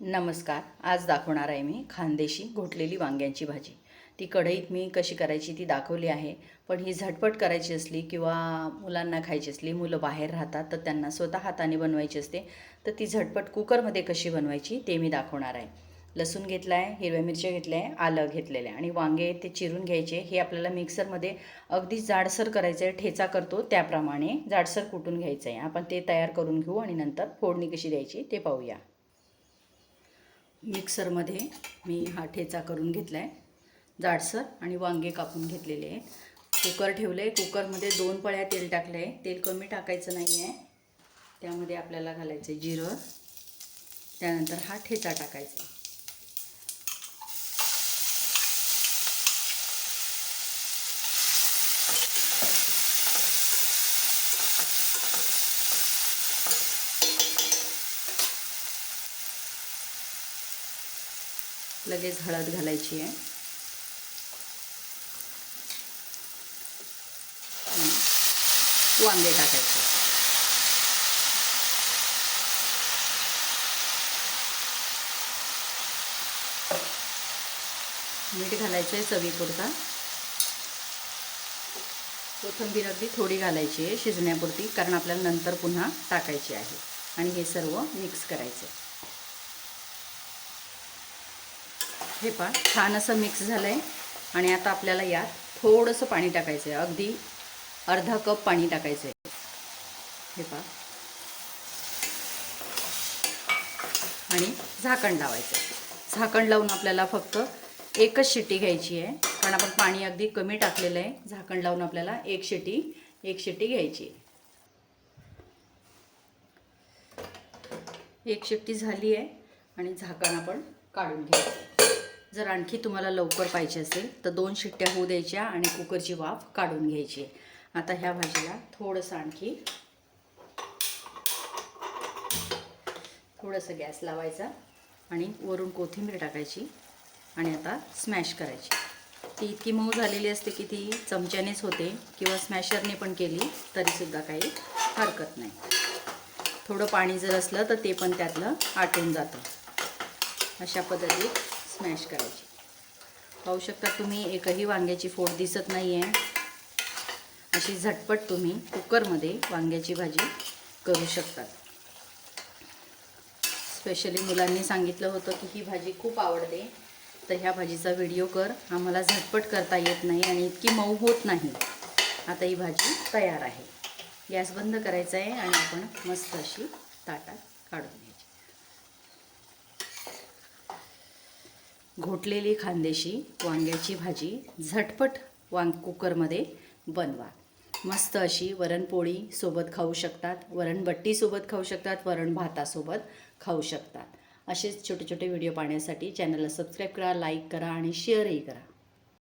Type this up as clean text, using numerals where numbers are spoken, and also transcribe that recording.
नमस्कार. आज दाखवणार आहे मी खानदेशी घोटलेली वांग्यांची भाजी. ती कढईत मी कशी करायची ती दाखवली आहे. पण ही झटपट करायची असली किंवा मुलांना खायची असली, मुलं बाहेर राहतात तर त्यांना स्वतः हाताने बनवायची असते, तर ती झटपट कुकरमध्ये कशी बनवायची ते मी दाखवणार आहे. लसूण घेतला आहे, हिरव्या मिरच्या घेतल्या आहे, आलं घेतलेलं आहे आणि वांगे ते चिरून घ्यायचे. हे आपल्याला मिक्सरमध्ये अगदी जाडसर करायचं आहे, ठेचा करतो त्याप्रमाणे जाडसर कुटून घ्यायचं आहे. आपण ते तयार करून घेऊ आणि नंतर फोडणी कशी द्यायची ते पाहूया. मिक्सरमध्ये मी हा ठेचा करून घेतला आहे जाडसर आणि वांगे कापून घेतलेले आहेत. कुकर ठेवलं आहे. कुकरमध्ये 2 पळ्या तेल टाकलं आहे. तेल कमी टाकायचं नाही आहे. त्यामध्ये आपल्याला घालायचं आहे जिरं, त्यानंतर हा ठेचा टाकायचा. लगेच हळद घालायची आहे. वांगे टाकायचे. मीठ घालायचं आहे चवीपुरता. कोथिंबीर अगदी थोडी घालायची आहे शिजण्यापुरती, कारण आपल्याला नंतर पुन्हा टाकायची आहे. आणि हे सर्व मिक्स करायचं. हे पहा छान असं मिक्स झालं आहे. आणि आता आपल्याला यात थोडंसं पाणी टाकायचं आहे. अगदी अर्धा कप पाणी टाकायचं आहे. हे पहा आणि झाकण लावायचं आहे. झाकण लावून आपल्याला फक्त एकच शिट्टी घ्यायची आहे, कारण आपण पाणी अगदी कमी टाकलेलं आहे. झाकण लावून आपल्याला एक शिट्टी घ्यायची. एक शिट्टी झाली आहे आणि झाकण आपण काढून घ्यायचं. जर आणखी तुम्हाला लवकर पाहिजे असेल तर 2 शिट्ट्या होऊ द्यायच्या आणि कुकरची वाफ काढून घ्यायची. आता ह्या भाजीला थोडंसं गॅस लावायचा आणि वरून कोथिंबीर टाकायची आणि आता स्मॅश करायची. ती इतकी मऊ झालेली असते की ती चमच्यानेच होते किंवा स्मॅशरने पण केली तरीसुद्धा काही हरकत नाही. थोडं पाणी जर असलं तर ते पण त्यातलं आटून जातं. अशा पद्धतीत स्मॅश करायची. पाहू शकता तुम्ही, एकही वांग्याची फोड दिसत नाही आहे. अशी झटपट तुम्ही कुकरमध्ये वांग्याची भाजी करू शकतात. स्पेशली मुलांनी सांगितलं होतं की ही भाजी खूप आवडते, तर ह्या भाजीचा व्हिडिओ कर. आम्हाला झटपट करता येत नाही आणि इतकी मऊ होत नाही. आता ही भाजी तयार आहे. गॅस बंद करायचा आहे आणि आपण मस्त अशी ताटात काढून घ्यायची. घोटलेली खानदेशी वांग्याची भाजी झटपट कुकरमध्ये बनवा. मस्त अशी वरणपोळी सोबत खाऊ शकतात, वरणबट्टी सोबत खाऊ शकतात, वरण भातासोबत खाऊ शकतात. असेच छोटे छोटे व्हिडिओ पाहण्यासाठी चॅनलला सबस्क्राईब करा, लाईक करा आणि शेअरही करा.